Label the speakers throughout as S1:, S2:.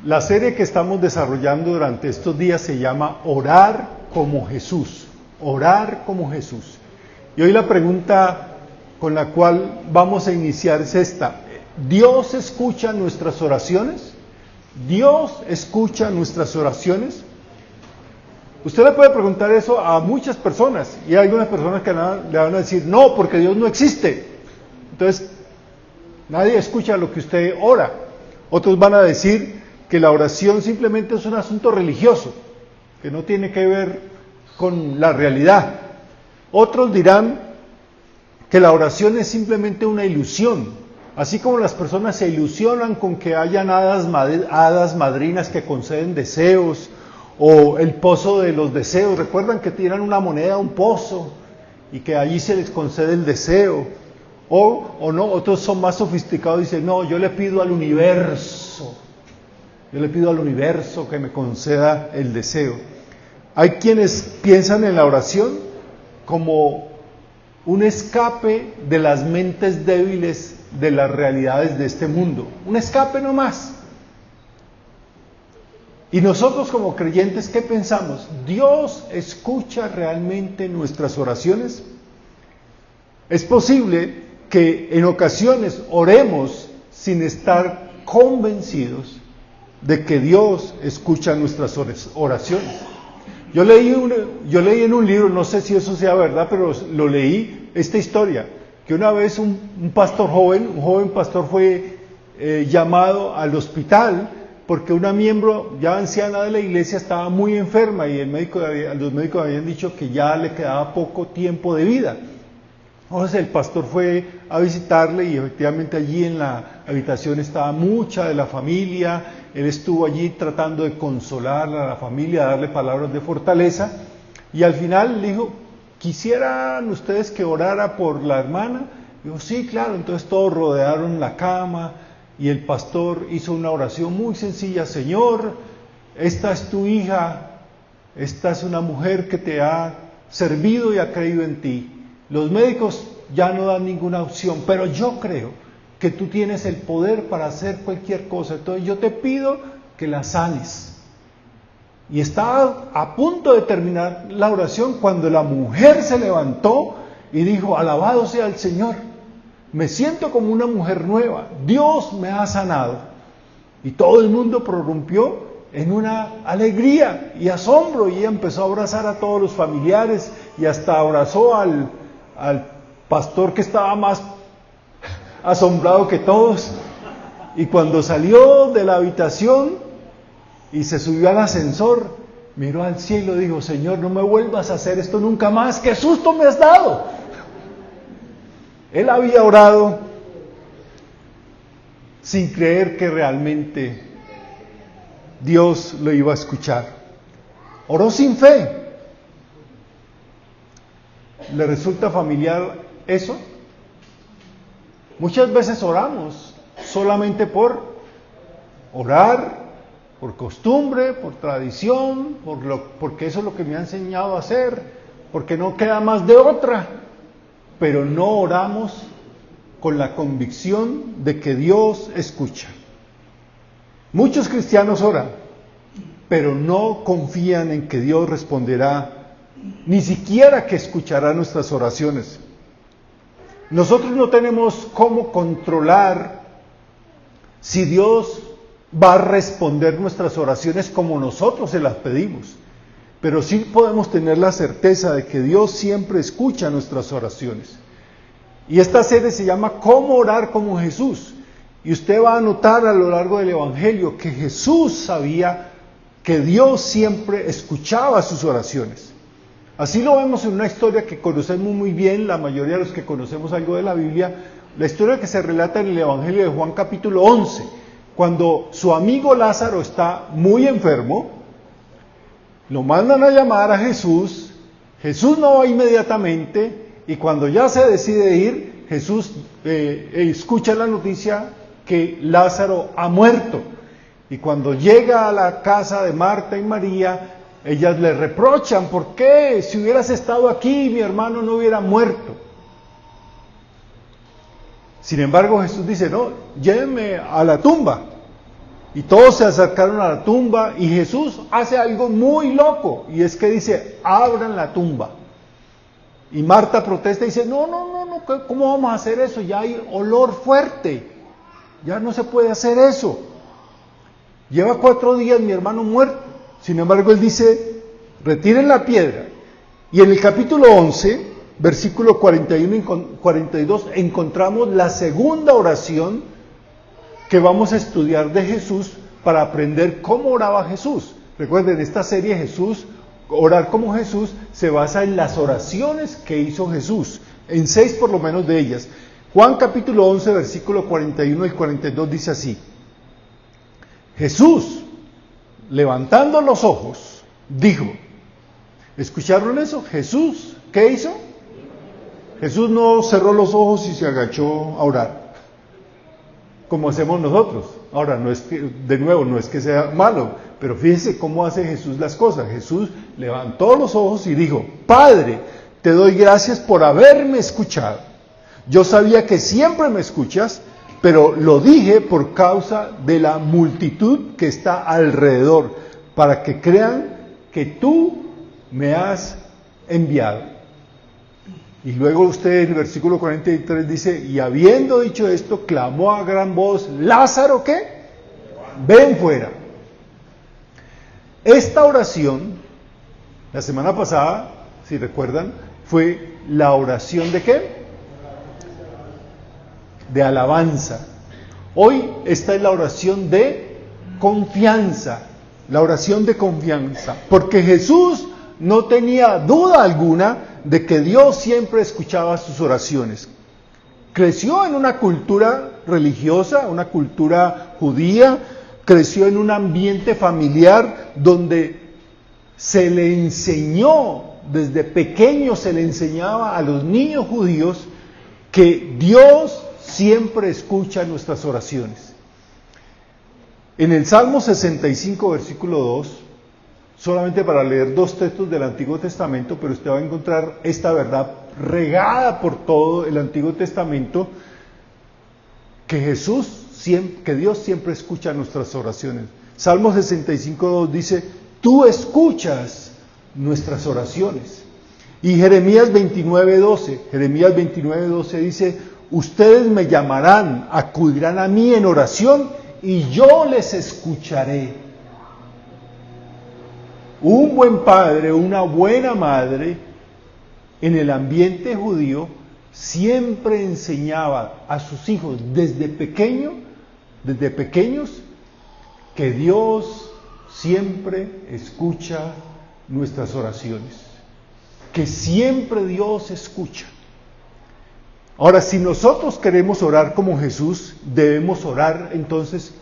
S1: La serie que estamos desarrollando durante estos días se llama Orar como Jesús. Orar como Jesús. Y hoy la pregunta con la cual vamos a iniciar es esta. ¿Dios escucha nuestras oraciones? ¿Dios escucha nuestras oraciones? Usted le puede preguntar eso a muchas personas y hay algunas personas que le van a decir no, porque Dios no existe. Entonces, nadie escucha lo que usted ora. Otros van a decir que la oración simplemente es un asunto religioso, que no tiene que ver con la realidad. Otros dirán que la oración es simplemente una ilusión, así como las personas se ilusionan con que hayan hadas madrinas que conceden deseos, o el pozo de los deseos. ¿Recuerdan que tiran una moneda a un pozo y que allí se les concede el deseo? O no, otros son más sofisticados y dicen, no, yo le pido al universo que me conceda el deseo. Hay quienes piensan en la oración como un escape de las mentes débiles de las realidades de este mundo, un escape no más. Y nosotros como creyentes, ¿qué pensamos? ¿Dios escucha realmente nuestras oraciones? Es posible que en ocasiones oremos sin estar convencidos de que Dios escucha nuestras oraciones. Yo leí en un libro, no sé si eso sea verdad, pero lo leí, esta historia, que una vez un joven pastor fue llamado al hospital porque una miembro ya anciana de la iglesia estaba muy enferma y los médicos habían dicho que ya le quedaba poco tiempo de vida. Entonces el pastor fue a visitarle y efectivamente allí en la habitación estaba mucha de la familia. Él estuvo allí tratando de consolar a la familia, darle palabras de fortaleza, y al final le dijo, ¿quisieran ustedes que orara por la hermana? Dijo, sí, claro. Entonces todos rodearon la cama y el pastor hizo una oración muy sencilla. Señor, esta es tu hija, esta es una mujer que te ha servido y ha creído en ti. Los médicos ya no dan ninguna opción, pero yo creo que tú tienes el poder para hacer cualquier cosa. Entonces yo te pido que la sanes. Y estaba a punto de terminar la oración cuando la mujer se levantó y dijo, alabado sea el Señor, me siento como una mujer nueva, Dios me ha sanado. Y todo el mundo prorrumpió en una alegría y asombro, y ella empezó a abrazar a todos los familiares y hasta abrazó al pastor, que estaba más asombrado que todos. Y cuando salió de la habitación y se subió al ascensor, miró al cielo y dijo, Señor, no me vuelvas a hacer esto nunca más, ¡qué susto me has dado! Él había orado sin creer que realmente Dios lo iba a escuchar. Oró sin fe. ¿Le resulta familiar eso? Muchas veces oramos solamente por orar, por costumbre, por tradición, porque eso es lo que me ha enseñado a hacer, porque no queda más de otra, pero no oramos con la convicción de que Dios escucha. Muchos cristianos oran, pero no confían en que Dios responderá, ni siquiera que escuchará nuestras oraciones. Nosotros no tenemos cómo controlar si Dios va a responder nuestras oraciones como nosotros se las pedimos, pero sí podemos tener la certeza de que Dios siempre escucha nuestras oraciones. Y esta serie se llama ¿Cómo orar como Jesús? Y usted va a notar a lo largo del Evangelio que Jesús sabía que Dios siempre escuchaba sus oraciones. Así lo vemos en una historia que conocemos muy bien, la mayoría de los que conocemos algo de la Biblia, la historia que se relata en el Evangelio de Juan capítulo 11, cuando su amigo Lázaro está muy enfermo, lo mandan a llamar a Jesús, Jesús no va inmediatamente, y cuando ya se decide ir, Jesús escucha la noticia que Lázaro ha muerto, y cuando llega a la casa de Marta y María, ellas le reprochan, ¿por qué? Si hubieras estado aquí, mi hermano no hubiera muerto. Sin embargo, Jesús dice, no, llévenme a la tumba. Y todos se acercaron a la tumba y Jesús hace algo muy loco, y es que dice, abran la tumba. Y Marta protesta y dice, no, ¿cómo vamos a hacer eso? Ya hay olor fuerte, ya no se puede hacer eso. Lleva 4 días mi hermano muerto. Sin embargo, él dice, retiren la piedra. Y en el capítulo 11, versículo 41 y 42, encontramos la segunda oración que vamos a estudiar de Jesús para aprender cómo oraba Jesús. Recuerden, esta serie Jesús, Orar como Jesús, se basa en las oraciones que hizo Jesús, en 6 por lo menos de ellas. Juan capítulo 11, versículo 41 y 42 dice así: Jesús, levantando los ojos, dijo, ¿escucharon eso? Jesús, ¿qué hizo? Jesús no cerró los ojos y se agachó a orar, como hacemos nosotros. Ahora, no es que, de nuevo, no es que sea malo, pero fíjense cómo hace Jesús las cosas. Jesús levantó los ojos y dijo, Padre, te doy gracias por haberme escuchado. Yo sabía que siempre me escuchas, pero lo dije por causa de la multitud que está alrededor, para que crean que tú me has enviado. Y luego usted en el versículo 43 dice, y habiendo dicho esto, clamó a gran voz, Lázaro, ¿qué? Ven fuera. Esta oración, la semana pasada, si recuerdan, fue la oración ¿de qué? De alabanza. Hoy esta es la oración de confianza, la oración de confianza, porque Jesús no tenía duda alguna de que Dios siempre escuchaba sus oraciones. Creció en una cultura religiosa, una cultura judía, creció en un ambiente familiar donde se le enseñó, desde pequeño se le enseñaba a los niños judíos que Dios siempre escucha nuestras oraciones. En el Salmo 65, versículo 2, solamente para leer 2 textos del Antiguo Testamento, pero usted va a encontrar esta verdad regada por todo el Antiguo Testamento, que Dios siempre escucha nuestras oraciones. Salmo 65:2 dice, tú escuchas nuestras oraciones. Y Jeremías 29:12 dice, ustedes me llamarán, acudirán a mí en oración y yo les escucharé. Un buen padre, una buena madre, en el ambiente judío, siempre enseñaba a sus hijos desde pequeños, que Dios siempre escucha nuestras oraciones, que siempre Dios escucha. Ahora, si nosotros queremos orar como Jesús, debemos orar entonces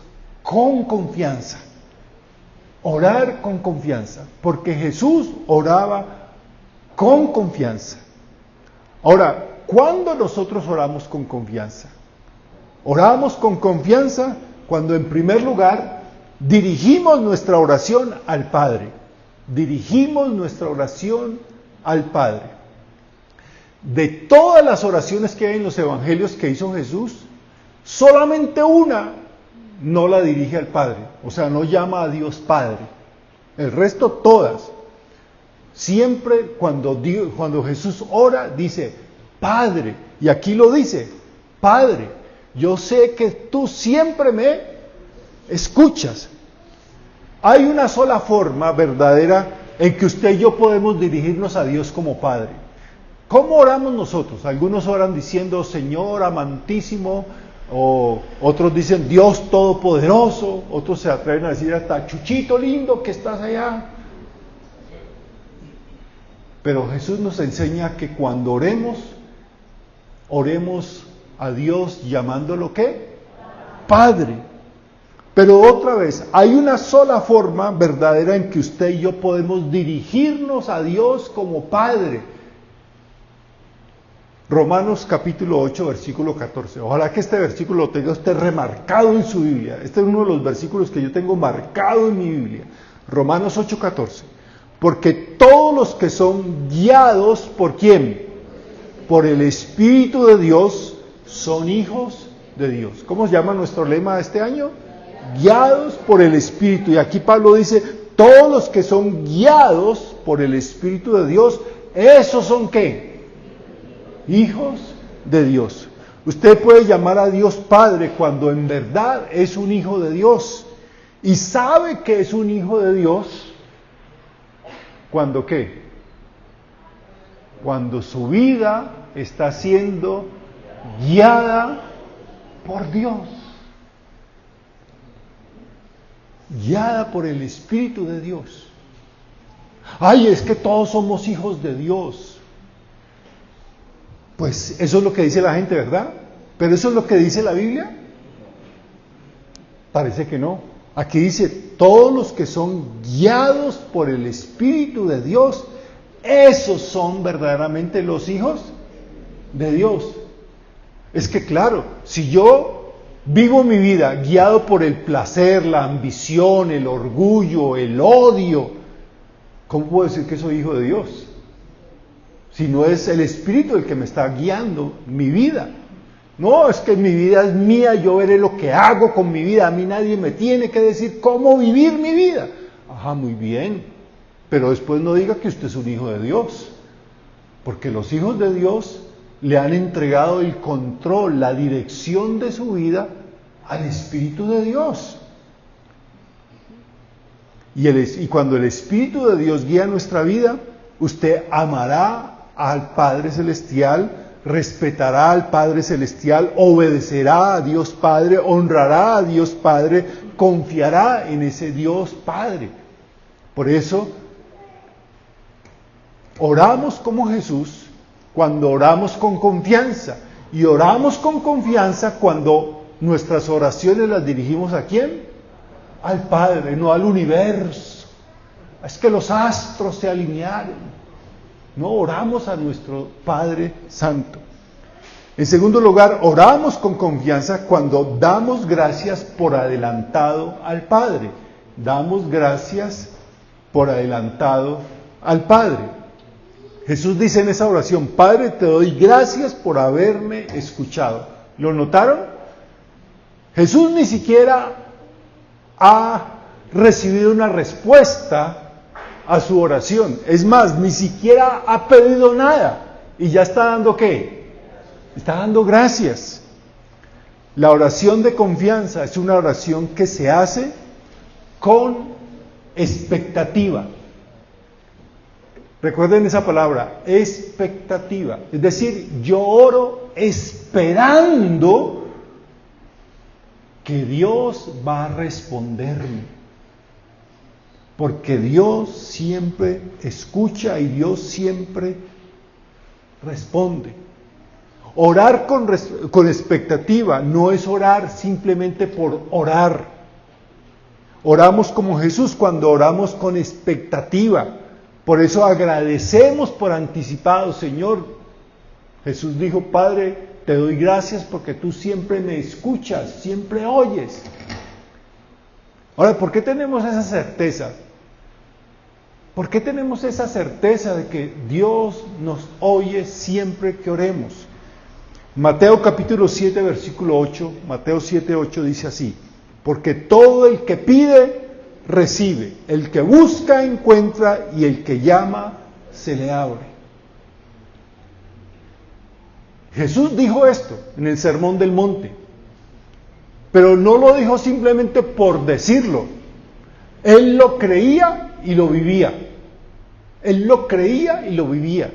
S1: con confianza. Orar con confianza, porque Jesús oraba con confianza. Ahora, ¿cuándo nosotros oramos con confianza? Oramos con confianza cuando en primer lugar dirigimos nuestra oración al Padre. Dirigimos nuestra oración al Padre. De todas las oraciones que hay en los evangelios que hizo Jesús, solamente una no la dirige al Padre, o sea, no llama a Dios Padre. El resto todas. Siempre cuando Jesús ora, dice, Padre, y aquí lo dice, Padre, yo sé que tú siempre me escuchas. Hay una sola forma verdadera en que usted y yo podemos dirigirnos a Dios como Padre. ¿Cómo oramos nosotros? Algunos oran diciendo, Señor amantísimo, o otros dicen Dios todopoderoso, otros se atreven a decir hasta Chuchito lindo que estás allá. Pero Jesús nos enseña que cuando oremos a Dios llamándolo ¿qué? Padre. Pero otra vez, hay una sola forma verdadera en que usted y yo podemos dirigirnos a Dios como Padre. Romanos capítulo 8, versículo 14. Ojalá que este versículo lo tenga usted remarcado en su Biblia. Este es uno de los versículos que yo tengo marcado en mi Biblia. Romanos 8, 14. Porque todos los que son guiados, ¿por quién? Por el Espíritu de Dios, son hijos de Dios. ¿Cómo se llama nuestro lema de este año? guiados por el Espíritu. Y aquí Pablo dice, todos los que son guiados por el Espíritu de Dios, ¿esos son qué? Hijos de Dios. Usted puede llamar a Dios Padre cuando en verdad es un hijo de Dios. Y sabe que es un hijo de Dios, ¿cuándo qué? Cuando su vida está siendo guiada por Dios. Guiada por el Espíritu de Dios. Ay, es que todos somos hijos de Dios. Pues eso es lo que dice la gente, ¿verdad? ¿Pero eso es lo que dice la Biblia? Parece que no. Aquí dice, todos los que son guiados por el Espíritu de Dios, esos son verdaderamente los hijos de Dios. Es que claro, si yo vivo mi vida guiado por el placer, la ambición, el orgullo, el odio, ¿cómo puedo decir que soy hijo de Dios? Si no es el Espíritu el que me está guiando mi vida. No, es que mi vida es mía, yo veré lo que hago con mi vida, a mí nadie me tiene que decir cómo vivir mi vida. Ajá, muy bien, pero después no diga que usted es un hijo de Dios, porque los hijos de Dios le han entregado el control, la dirección de su vida al Espíritu de Dios. Y cuando el Espíritu de Dios guía nuestra vida, usted amará al Padre Celestial, respetará al Padre Celestial, obedecerá a Dios Padre, honrará a Dios Padre, confiará en ese Dios Padre. Por eso, oramos como Jesús cuando oramos con confianza. Y oramos con confianza cuando nuestras oraciones las dirigimos ¿a quién? Al Padre, no al universo. Es que los astros se alinearon. No, oramos a nuestro Padre Santo. En segundo lugar, oramos con confianza cuando damos gracias por adelantado al Padre. Damos gracias por adelantado al Padre. Jesús dice en esa oración, Padre, te doy gracias por haberme escuchado. ¿Lo notaron? Jesús ni siquiera ha recibido una respuesta a su oración. Es más, ni siquiera ha pedido nada. Y ya está dando ¿qué? Está dando gracias. La oración de confianza es una oración que se hace con expectativa. Recuerden esa palabra, expectativa. Es decir, yo oro esperando que Dios va a responderme. Porque Dios siempre escucha y Dios siempre responde. Orar con expectativa no es orar simplemente por orar. Oramos como Jesús cuando oramos con expectativa. Por eso agradecemos por anticipado, Señor. Jesús dijo, Padre, te doy gracias porque tú siempre me escuchas, siempre oyes. Ahora, ¿por qué tenemos esa certeza? ¿Por qué tenemos esa certeza de que Dios nos oye siempre que oremos? Mateo capítulo 7, versículo 8, Mateo 7, 8 dice así, porque todo el que pide, recibe, el que busca, encuentra, y el que llama, se le abre. Jesús dijo esto en el Sermón del Monte, pero no lo dijo simplemente por decirlo. Él lo creía y lo vivía. Él lo creía y lo vivía.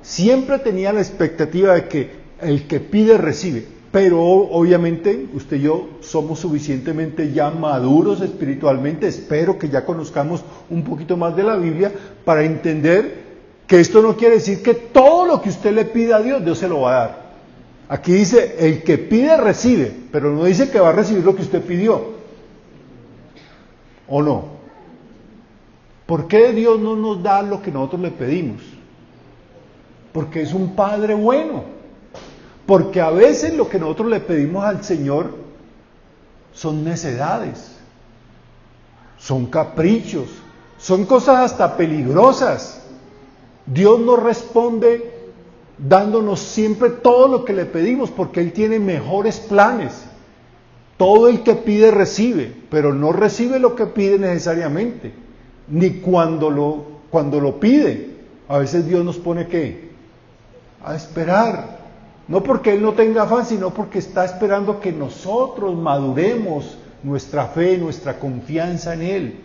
S1: Siempre tenía la expectativa de que el que pide recibe. Pero obviamente usted y yo somos suficientemente ya maduros espiritualmente. Espero que ya conozcamos un poquito más de la Biblia para entender que esto no quiere decir que todo lo que usted le pida a Dios, Dios se lo va a dar. Aquí dice, el que pide recibe, pero no dice que va a recibir lo que usted pidió. ¿O no? ¿Por qué Dios no nos da lo que nosotros le pedimos? Porque es un Padre bueno. Porque a veces lo que nosotros le pedimos al Señor son necedades, son caprichos, son cosas hasta peligrosas. Dios nos responde dándonos siempre todo lo que le pedimos porque Él tiene mejores planes. todo el que pide recibe, pero no recibe lo que pide necesariamente, ni cuando lo pide. A veces Dios nos pone ¿qué? A esperar, no porque Él no tenga afán, sino porque está esperando que nosotros maduremos nuestra fe, nuestra confianza en Él.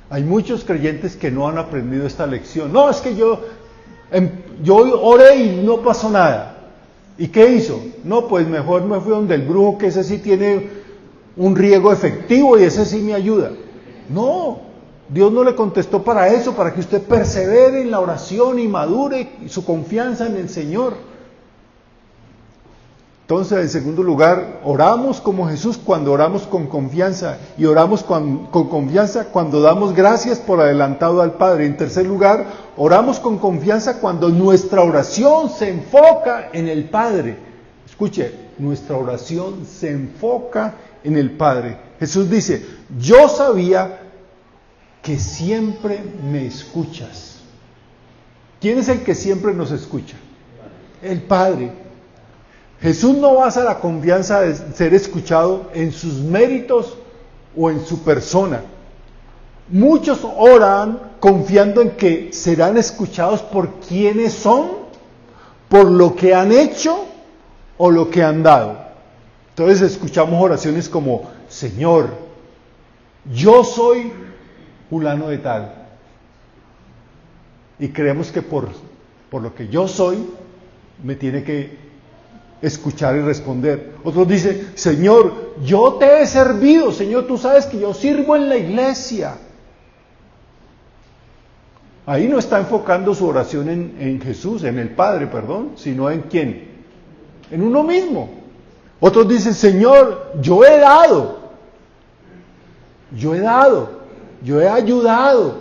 S1: Hay muchos creyentes que no han aprendido esta lección. No, es que yo oré y no pasó nada. ¿Y qué hizo? No, pues mejor me fui donde el brujo, que ese sí tiene un riego efectivo y ese sí me ayuda. No, Dios no le contestó para eso, para que usted persevere en la oración y madure su confianza en el Señor. Entonces, en segundo lugar, oramos como Jesús cuando oramos con confianza, y oramos con confianza cuando damos gracias por adelantado al Padre. En tercer lugar, oramos con confianza cuando nuestra oración se enfoca en el Padre. Escuche, nuestra oración se enfoca en el Padre. Jesús dice, yo sabía que siempre me escuchas. ¿Quién es el que siempre nos escucha? El Padre. Jesús no basa la confianza de ser escuchado en sus méritos o en su persona. Muchos oran confiando en que serán escuchados por quienes son, por lo que han hecho o lo que han dado. Entonces escuchamos oraciones como, Señor, yo soy fulano de tal. Y creemos que por lo que yo soy, me tiene que escuchar y responder. Otros dicen, Señor, yo te he servido, Señor, tú sabes que yo sirvo en la iglesia. Ahí no está enfocando su oración en Jesús, en el Padre, perdón, sino en ¿quién? En uno mismo. Otros dicen, Señor, yo he dado, yo he ayudado.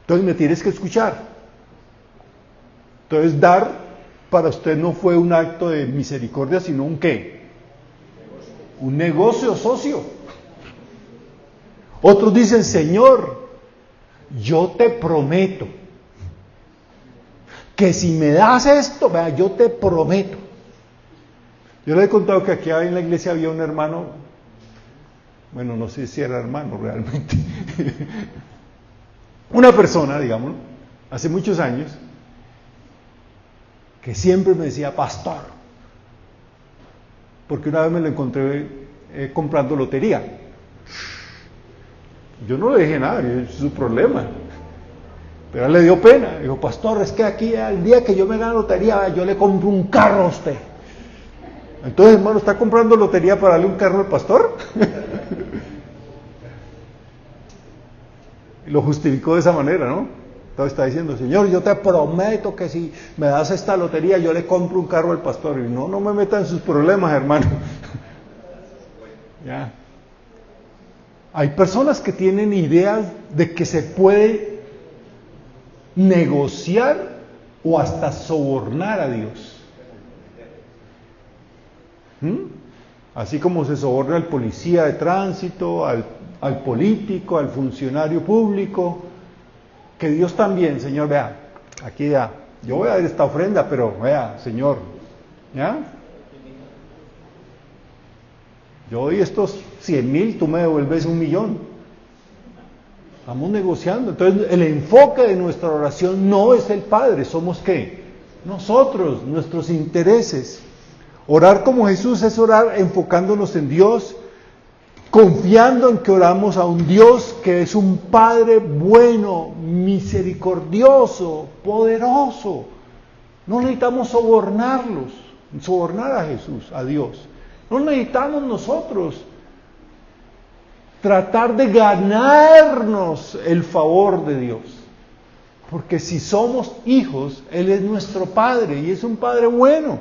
S1: Entonces me tienes que escuchar. Entonces dar para usted no fue un acto de misericordia, sino un ¿qué? Un negocio socio. Otros dicen, Señor, yo te prometo que si me das esto, vea, yo te prometo. Yo le he contado que aquí en la iglesia había un hermano, bueno, no sé si era hermano realmente, una persona, digamos, hace muchos años, que siempre me decía, pastor, porque una vez me lo encontré comprando lotería. Yo no le dije nada, es su problema, pero a él le dio pena. Dijo, pastor, es que aquí al día que yo me gane lotería, yo le compro un carro a usted. Entonces, hermano, ¿está comprando lotería para darle un carro al pastor? Y lo justificó de esa manera, ¿no? Entonces está diciendo, Señor, yo te prometo que si me das esta lotería, yo le compro un carro al pastor. Y no me meta en sus problemas, hermano. Ya. Hay personas que tienen ideas de que se puede negociar o hasta sobornar a Dios. Así como se soborna al policía de tránsito, al político, al funcionario público, que Dios también, Señor, vea, aquí ya, yo voy a dar esta ofrenda, pero vea, Señor, ¿ya? Yo doy estos 100,000, tú me devuelves 1,000,000. Estamos negociando. Entonces, el enfoque de nuestra oración no es el Padre, somos ¿qué? Nosotros, nuestros intereses. Orar como Jesús es orar enfocándonos en Dios, confiando en que oramos a un Dios que es un Padre bueno, misericordioso, poderoso. No necesitamos sobornar a Jesús, a Dios. No necesitamos nosotros tratar de ganarnos el favor de Dios. Porque si somos hijos, Él es nuestro Padre y es un Padre bueno.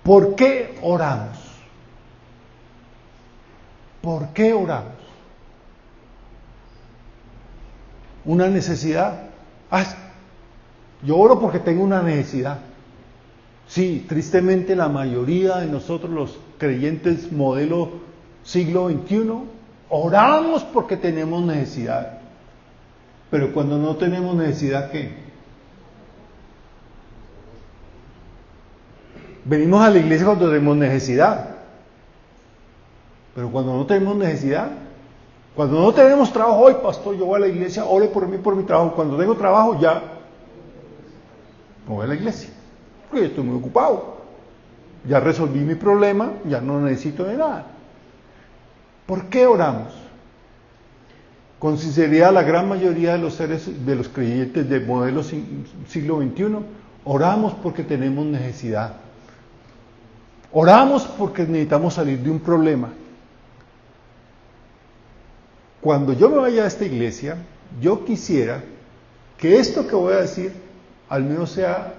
S1: ¿Por qué oramos? ¿Por qué oramos? Una necesidad. Yo oro porque tengo una necesidad. Sí, tristemente la mayoría de nosotros los creyentes modelo siglo XXI oramos porque tenemos necesidad. Pero cuando no tenemos necesidad, ¿qué? Venimos a la iglesia cuando tenemos necesidad. Pero cuando no tenemos necesidad, cuando no tenemos trabajo, hoy pastor, yo voy a la iglesia, ore por mí, por mi trabajo. Cuando tengo trabajo, ya no voy a la iglesia, porque yo estoy muy ocupado. Ya resolví mi problema, ya no necesito de nada. ¿Por qué oramos? Con sinceridad, la gran mayoría de los seres, de los creyentes del modelo siglo XXI, oramos porque tenemos necesidad. Oramos porque necesitamos salir de un problema. Cuando yo me vaya a esta iglesia, yo quisiera que esto que voy a decir, al menos sea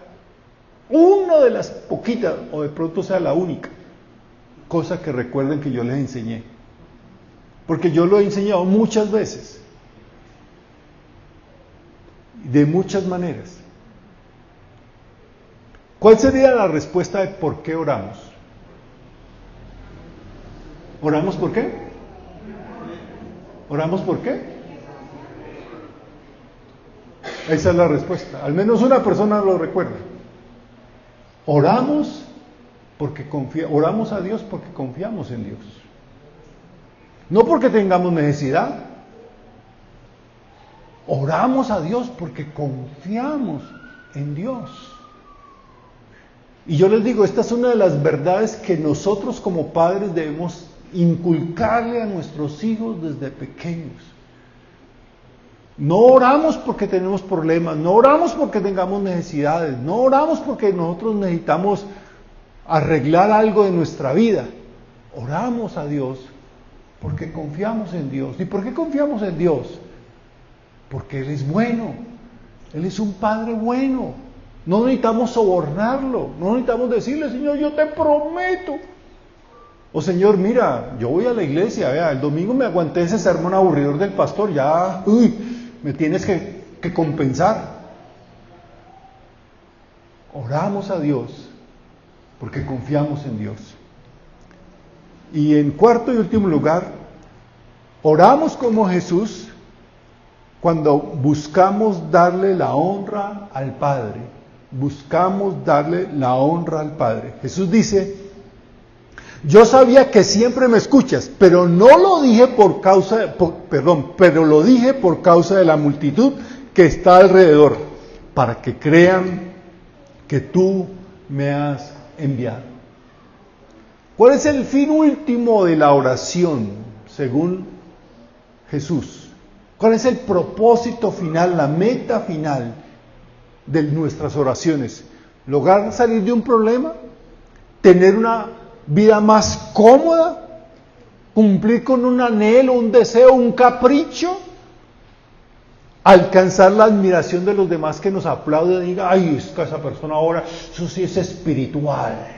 S1: una de las poquitas, o de pronto sea la única cosa que recuerden que yo les enseñé. Porque yo lo he enseñado muchas veces, de muchas maneras. ¿Cuál sería la respuesta de por qué oramos? ¿Oramos por qué? ¿Oramos por qué? Esa es la respuesta. Al menos una persona lo recuerda. Oramos oramos a Dios porque confiamos en Dios. No porque tengamos necesidad. Oramos a Dios porque confiamos en Dios. Y yo les digo, esta es una de las verdades que nosotros como padres debemos inculcarle a nuestros hijos desde pequeños. No oramos porque tenemos problemas, no oramos porque tengamos necesidades, no oramos porque nosotros necesitamos arreglar algo de nuestra vida. Oramos a Dios porque confiamos en Dios. ¿Y por qué confiamos en Dios? Porque Él es bueno, Él es un Padre bueno. No necesitamos sobornarlo, no necesitamos decirle, Señor, yo te prometo. O Señor, mira, yo voy a la iglesia, vea, el domingo me aguanté ese sermón aburridor del pastor, ya, me tienes que compensar. Oramos a Dios porque confiamos en Dios. Y en cuarto y último lugar, oramos como Jesús cuando buscamos darle la honra al Padre. Buscamos darle la honra al Padre. Jesús dice, yo sabía que siempre me escuchas, pero no lo dije pero lo dije por causa de la multitud que está alrededor, para que crean que tú me has enviado. ¿Cuál es el fin último de la oración, según Jesús? ¿Cuál es el propósito final, la meta final de nuestras oraciones? ¿Lograr salir de un problema? ¿Tener una vida más cómoda? ¿Cumplir con un anhelo, un deseo, un capricho? ¿Alcanzar la admiración de los demás que nos aplauden y digan, ay, es que esa persona ahora, eso sí es espiritual?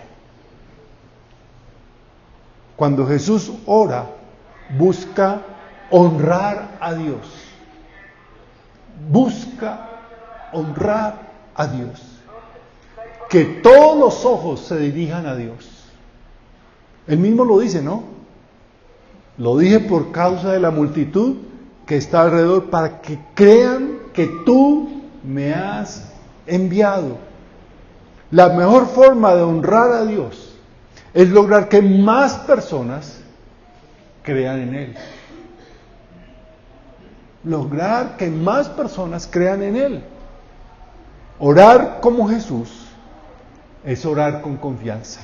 S1: Cuando Jesús ora, busca honrar a Dios. Busca honrar a Dios. Que todos los ojos se dirijan a Dios. Él mismo lo dice, ¿no? Lo dije por causa de la multitud que está alrededor, para que crean que tú me has enviado. La mejor forma de honrar a Dios es lograr que más personas crean en Él. Lograr que más personas crean en Él. Orar como Jesús es orar con confianza.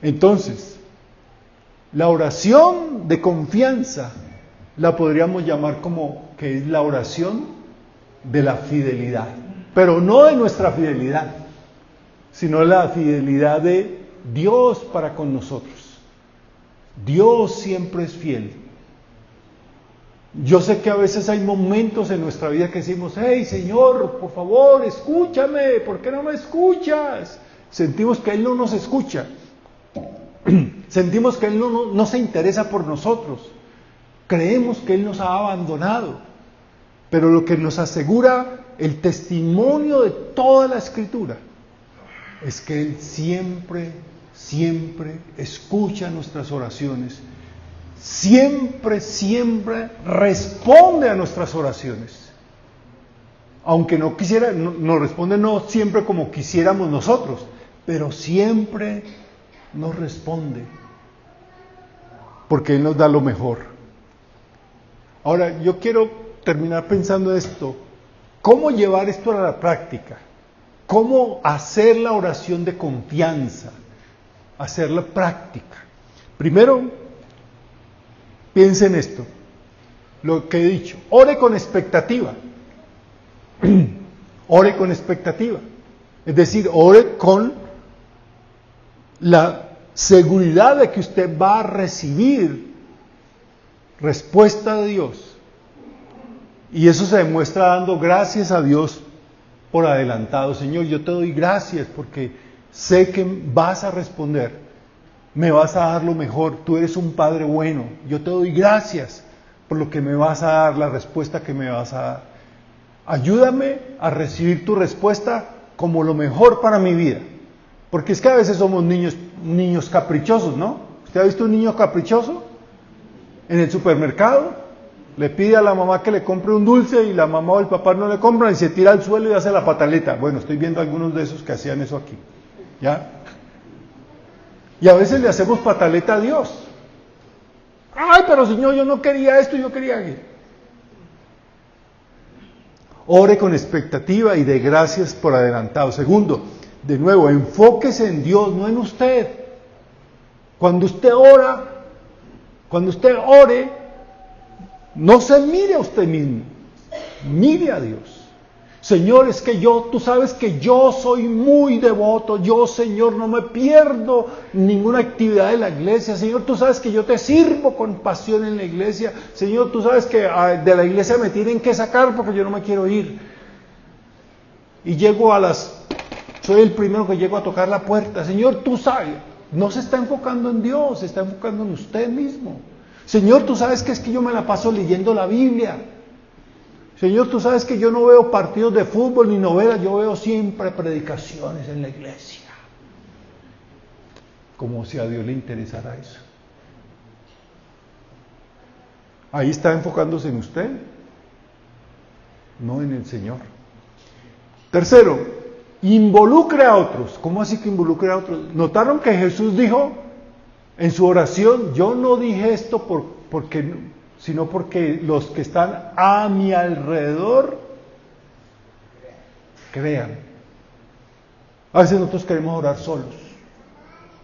S1: Entonces, la oración de confianza la podríamos llamar como que es la oración de la fidelidad, pero no de nuestra fidelidad, sino la fidelidad de Dios para con nosotros. Dios siempre es fiel. Yo sé que a veces hay momentos en nuestra vida que decimos, hey Señor, por favor, escúchame, ¿por qué no me escuchas? Sentimos que Él no nos escucha. Sentimos que Él no se interesa por nosotros. Creemos que Él nos ha abandonado. Pero lo que nos asegura el testimonio de toda la Escritura es que Él siempre escucha nuestras oraciones. Siempre responde a nuestras oraciones. Aunque no quisiera, nos responde no siempre como quisiéramos nosotros, pero siempre nos responde, porque Él nos da lo mejor. Ahora, yo quiero terminar pensando esto, ¿cómo llevar esto a la práctica? ¿Cómo hacer la oración de confianza? Hacerla práctica. Primero, piense en esto, lo que he dicho, ore con expectativa. Ore con expectativa. Es decir, ore con la seguridad de que usted va a recibir respuesta de Dios. Y eso se demuestra dando gracias a Dios por adelantado. Señor, yo te doy gracias porque sé que vas a responder. Me vas a dar lo mejor. Tú eres un Padre bueno. Yo te doy gracias por lo que me vas a dar, la respuesta que me vas a dar. Ayúdame a recibir tu respuesta como lo mejor para mi vida. Porque es que a veces somos niños caprichosos, ¿no? ¿Usted ha visto un niño caprichoso? En el supermercado, le pide a la mamá que le compre un dulce y la mamá o el papá no le compran y se tira al suelo y hace la pataleta. Bueno, estoy viendo algunos de esos que hacían eso aquí. ¿Ya? Y a veces le hacemos pataleta a Dios. Ay, pero Señor, yo no quería esto, yo quería aquello. Ore con expectativa y de gracias por adelantado. Segundo, de nuevo, enfóquese en Dios, no en usted. Cuando usted ore, no se mire a usted mismo, mire a Dios. Señor, es que tú sabes que yo soy muy devoto, yo, Señor, no me pierdo ninguna actividad de la iglesia. Señor, tú sabes que yo te sirvo con pasión en la iglesia. Señor, tú sabes que de la iglesia me tienen que sacar porque yo no me quiero ir. Y soy el primero que llego a tocar la puerta. Señor, tú sabes, no se está enfocando en Dios, se está enfocando en usted mismo. Señor, tú sabes que es que yo me la paso leyendo la Biblia. Señor, tú sabes que yo no veo partidos de fútbol ni novelas, yo veo siempre predicaciones en la iglesia. Como si a Dios le interesara eso. Ahí está enfocándose en usted, no en el Señor. Tercero, involucre a otros. ¿Cómo así que involucre a otros? ¿Notaron que Jesús dijo en su oración, yo no dije esto sino porque los que están a mi alrededor crean? A veces nosotros queremos orar solos.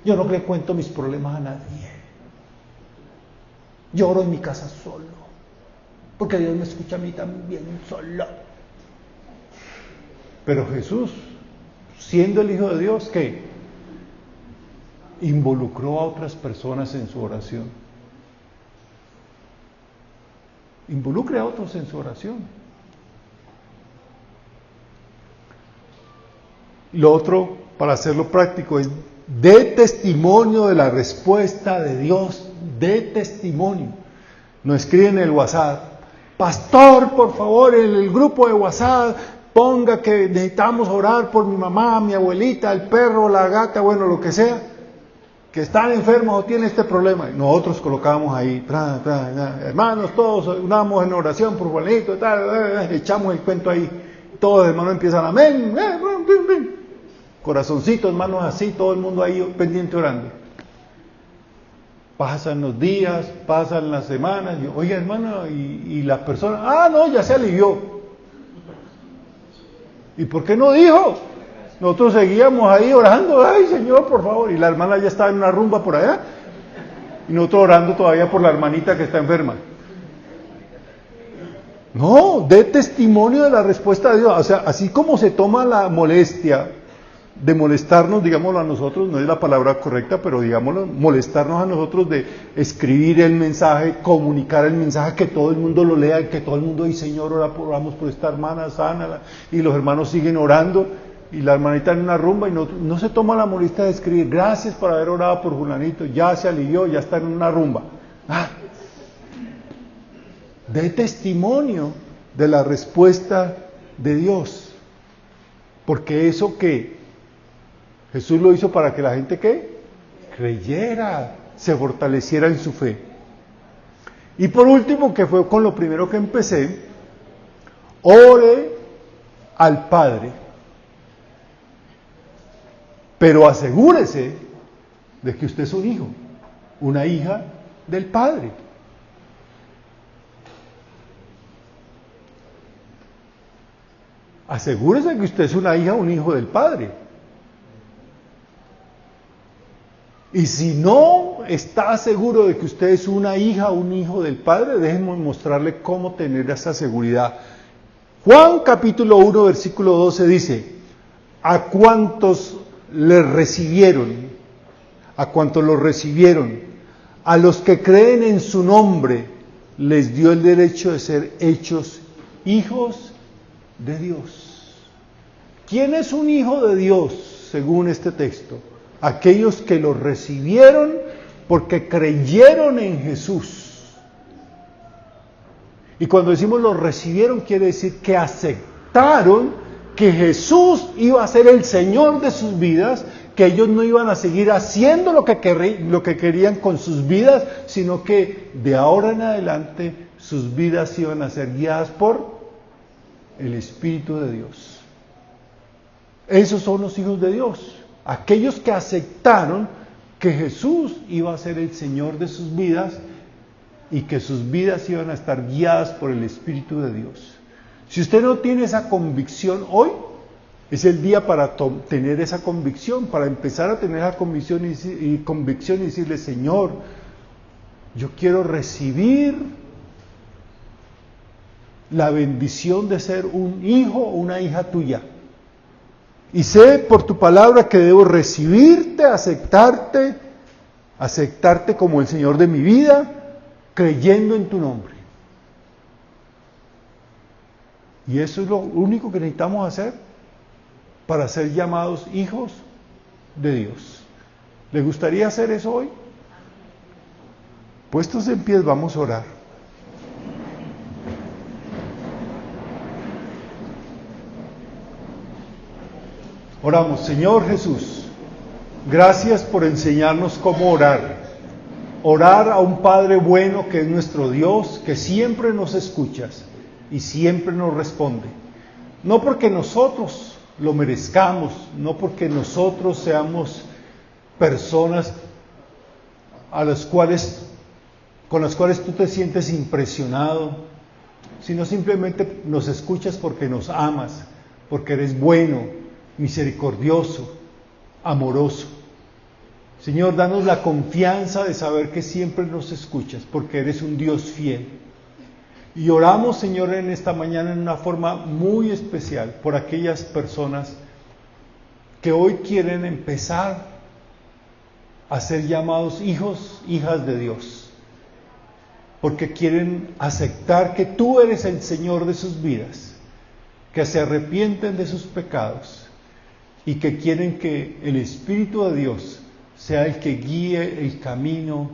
S1: Yo no le cuento mis problemas a nadie. Yo oro en mi casa solo, porque Dios me escucha a mí también solo. Pero Jesús, siendo el Hijo de Dios, ¿qué? Involucró a otras personas en su oración. Involucre a otros en su oración. Lo otro, para hacerlo práctico, es dé testimonio de la respuesta de Dios. Dé testimonio. Nos escriben en el WhatsApp, pastor, por favor, en el grupo de WhatsApp, ponga que necesitamos orar por mi mamá, mi abuelita, el perro, la gata, bueno, lo que sea, que están enfermos o tienen este problema. Y nosotros colocábamos ahí, hermanos, todos unamos en oración por Juanito, echamos el cuento ahí. Todos los hermanos empiezan, amén, corazoncitos, hermanos, así, todo el mundo ahí pendiente orando. Pasan los días, pasan las semanas, yo, oye hermano, y la persona, no, ya se alivió. ¿Y por qué no dijo? Nosotros seguíamos ahí orando, ay Señor, por favor, y la hermana ya estaba en una rumba por allá, y nosotros orando todavía por la hermanita que está enferma. No, dé testimonio de la respuesta de Dios. O sea, así como se toma la molestia de molestarnos, digámoslo a nosotros, no es la palabra correcta, pero digámoslo, molestarnos a nosotros de escribir el mensaje, comunicar el mensaje, que todo el mundo lo lea, que todo el mundo dice, Señor, oramos por esta hermana, sánala, y los hermanos siguen orando, y la hermanita en una rumba, y no se toma la molestia de escribir, gracias por haber orado por Julanito, ya se alivió, ya está en una rumba. Dé testimonio de la respuesta de Dios, porque eso que Jesús lo hizo para que la gente ¿qué? Creyera, se fortaleciera en su fe. Y por último, que fue con lo primero que empecé, ore al Padre. Pero asegúrese de que usted es un hijo, una hija del Padre. Asegúrese de que usted es una hija o un hijo del Padre. Y si no está seguro de que usted es una hija o un hijo del Padre, déjenme mostrarle cómo tener esa seguridad. Juan capítulo 1, versículo 12 dice: a cuantos le recibieron, a cuantos lo recibieron, a los que creen en su nombre, les dio el derecho de ser hechos hijos de Dios. ¿Quién es un hijo de Dios según este texto? Aquellos que lo recibieron porque creyeron en Jesús. Y cuando decimos lo recibieron, quiere decir que aceptaron que Jesús iba a ser el Señor de sus vidas, que ellos no iban a seguir haciendo lo que querían con sus vidas, sino que de ahora en adelante sus vidas iban a ser guiadas por el Espíritu de Dios. Esos son los hijos de Dios. Aquellos que aceptaron que Jesús iba a ser el Señor de sus vidas y que sus vidas iban a estar guiadas por el Espíritu de Dios. Si usted no tiene esa convicción hoy, es el día para tener esa convicción, para empezar a tener esa convicción y decirle: Señor, yo quiero recibir la bendición de ser un hijo o una hija tuya. Y sé por tu palabra que debo recibirte, aceptarte como el Señor de mi vida, creyendo en tu nombre. Y eso es lo único que necesitamos hacer para ser llamados hijos de Dios. ¿Le gustaría hacer eso hoy? Puestos en pie, vamos a orar. Oramos. Señor Jesús, gracias por enseñarnos cómo orar. Orar a un Padre bueno que es nuestro Dios, que siempre nos escuchas y siempre nos responde. No porque nosotros lo merezcamos, no porque nosotros seamos personas con las cuales tú te sientes impresionado, sino simplemente nos escuchas porque nos amas, porque eres bueno, misericordioso, amoroso. Señor, danos la confianza de saber que siempre nos escuchas, porque eres un Dios fiel. Y oramos, Señor, en esta mañana en una forma muy especial por aquellas personas que hoy quieren empezar a ser llamados hijos, hijas de Dios, porque quieren aceptar que tú eres el Señor de sus vidas, que se arrepienten de sus pecados y que quieren que el Espíritu de Dios sea el que guíe el camino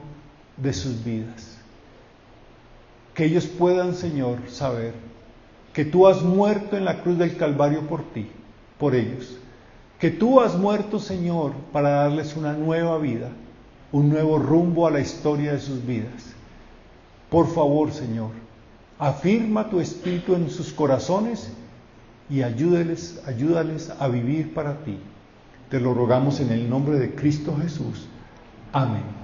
S1: de sus vidas. Que ellos puedan, Señor, saber que tú has muerto en la cruz del Calvario por ti, por ellos. Que tú has muerto, Señor, para darles una nueva vida, un nuevo rumbo a la historia de sus vidas. Por favor, Señor, afirma tu Espíritu en sus corazones y ayúdales a vivir para ti. Te lo rogamos en el nombre de Cristo Jesús. Amén.